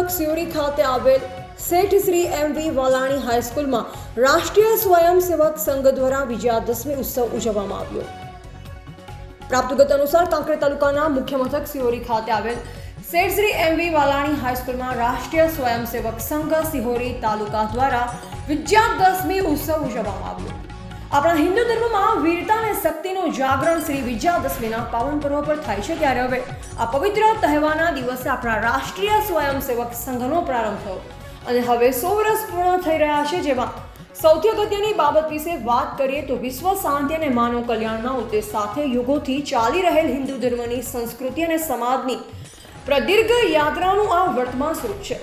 મથક સિયોરી ખાતે આવેલ શેઠ શ્રી એમ.વી. વાલાણી હાઈસ્કૂલમાં રાષ્ટ્રીય સ્વયંસેવક સંઘ દ્વારા વિજયાદશમી ઉત્સવ ઉજવવામાં આવ્યો। પ્રાપ્ત વિગત અનુસાર કાંકરેજ તાલુકાના મુખ્ય મથક સિયોરી ખાતે આવેલ શેઠ શ્રી એમ.વી. વાલાણી હાઈસ્કૂલમાં રાષ્ટ્રીય સ્વયંસેવક સંઘ સિહોરી તાલુકા દ્વારા વિજયાદશમી ઉત્સવ ઉજવવામાં આવ્યો। આપણા હિન્દુ ધર્મમાં વીરતા અને શક્તિનું જાગરણ શ્રી વિજયાદશમીના પાવન પર્વ પર થાય છે, ત્યારે હવે આ પવિત્ર તહેવારના દિવસે આપણા રાષ્ટ્રીય સ્વયંસેવક સંઘનો પ્રારંભ થયો અને હવે 100 વર્ષ પૂર્ણ થઈ રહ્યા છે। જેમાં સૌથી અગત્યની બાબત વિશે વાત કરીએ તો વિશ્વ શાંતિ અને માનવ કલ્યાણના ઉદ્દેશ સાથે યુગોથી ચાલી રહેલ હિન્દુ ધર્મની સંસ્કૃતિ અને સમાજની પ્રદીર્ઘ યાત્રાનું આ વર્તમાન સ્વરૂપ છે।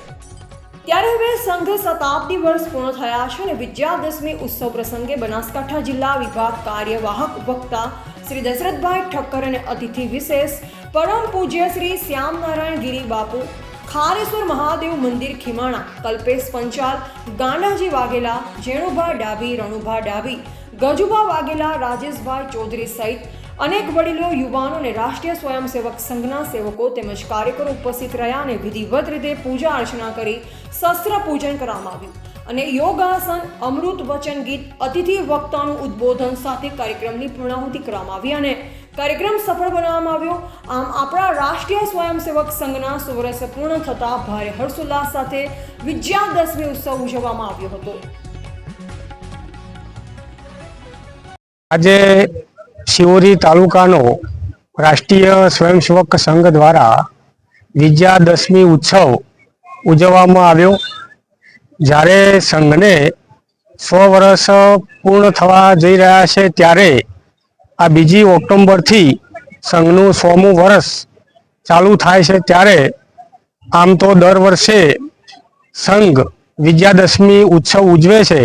ત્યારે હવે સંઘ શતાબ્દી વર્ષ પૂર્ણ થયા છે અને વિજયાદશમી ઉત્સવ પ્રસંગે બનાસકાંઠા જિલ્લા વિભાગ કાર્યવાહક વક્તા શ્રી દશરથભાઈ ઠક્કર અને અતિથિ વિશેષ પરમ પૂજ્ય શ્રી શ્યામનારાયણ ગિરી બાપુ, ખારેશ્વર મહાદેવ મંદિર ખીમાણા, કલ્પેશ પંચાલ, ગાંડાજી વાઘેલા, જેણુભા ડાભી, રણુભા ડાભી, ગજુભા વાઘેલા, રાજેશભાઈ ચૌધરી સહિત અનેક વડીલો, યુવાનો અને રાષ્ટ્રીય સ્વયંસેવક સંઘના સેવકો તેમજ કાર્યકરો ઉપસ્થિત રહ્યા અને વિધિવત રીતે પૂજા અર્ચના કરી શસ્ત્ર પૂજન કરવામાં આવ્યું અને યોગાસન, અમૃત વચન ગીત, અતિથિ વક્તાનું ઉદ્બોધન સાથે કાર્યક્રમની પૂર્ણાહુતિ કરવામાં આવી અને કાર્યક્રમ સફળ બનાવવામાં આવ્યો। આમ આપણા રાષ્ટ્રીય સ્વયંસેવક સંઘના 100 વર્ષ પૂર્ણ થતા ભારે હર્ષોલ્લાસ સાથે વિજયાદશમી ઉત્સવ ઉજવવામાં આવ્યો હતો। આજે સિહોરી તાલુકાનો રાષ્ટ્રીય સ્વયંસેવક સંઘ દ્વારા વિજયાદશમી ઉત્સવ ઉજવવામાં આવ્યો। જ્યારે સંઘને 100 વર્ષ પૂર્ણ થવા જઈ રહ્યા છે, ત્યારે આ 2 ઓક્ટોબરથી સંઘનું 100મું વર્ષ ચાલુ થાય છે। ત્યારે આમ તો દર વર્ષે સંઘ વિજયાદશમી ઉત્સવ ઉજવે છે,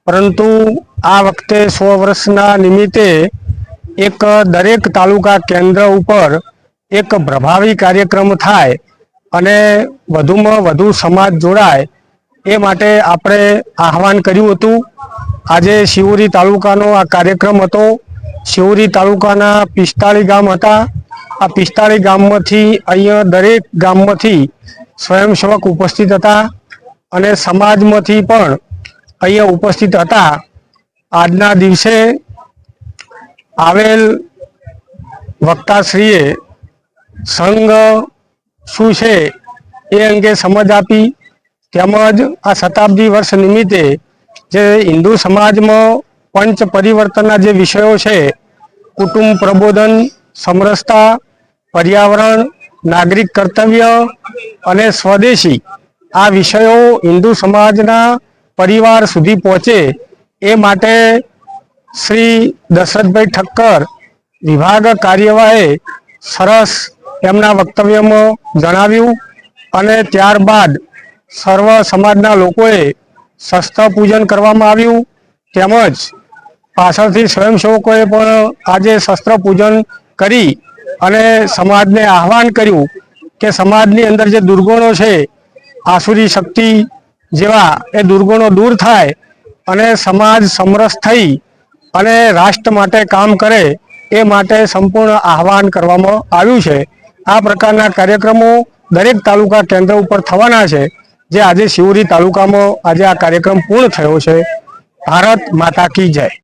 પરંતુ આ વખતે 100 વર્ષના નિમિત્તે એક દરેક તાલુકા કેન્દ્ર ઉપર એક પ્રભાવી કાર્યક્રમ થાય અને વધુમાં વધુ સમાજ જોડાય એ માટે આપણે આહવાન કર્યું હતું। આજે સિહોરી તાલુકાનો આ કાર્યક્રમ હતો। સિહોરી તાલુકાના 45 ગામ હતા। આ 45 ગામમાંથી અહીંયા દરેક ગામમાંથી સ્વયંસેવક ઉપસ્થિત હતા અને સમાજમાંથી પણ અહીંયા ઉપસ્થિત હતા। આજના દિવસે આવેલ વક્તાશ્રીએ સંઘ શું છે એ અંગે સમજ આપી, તેમજ આ શતાબ્દી વર્ષ નિમિત્તે જે હિન્દુ સમાજમાં પંચ પરિવર્તનના જે વિષયો છે, કુટુંબ પ્રબોધન, સમરસતા, પર્યાવરણ, નાગરિક કર્તવ્ય અને સ્વદેશી, આ વિષયો હિન્દુ સમાજના પરિવાર સુધી પહોંચે એ માટે શ્રી દશરથભાઈ ઠક્કર વિભાગ કાર્યવાહે સરસ એમના વક્તવ્યમાં જણાવ્યું અને ત્યારબાદ સર્વ સમાજના લોકોએ શસ્ત્ર પૂજન કરવામાં આવ્યું। તેમજ પાછળથી સ્વયંસેવકોએ પણ આજે શસ્ત્ર પૂજન કરી અને સમાજને આહવાન કર્યું કે સમાજની અંદર જે દુર્ગુણો છે, આસુરી શક્તિ જેવા એ દુર્ગુણો દૂર થાય અને સમાજ સમરસ થઈ અને રાષ્ટ્ર માટે કામ કરે એ માટે સંપૂર્ણ આહવાન કરવામાં આવ્યું છે। આ પ્રકારના કાર્યક્રમો દરેક તાલુકા કેન્દ્ર ઉપર થવાના છે, જે આજે સિહોરી તાલુકામાં આજે આ કાર્યક્રમ પૂર્ણ થયો છે। ભારત માતા કી જય।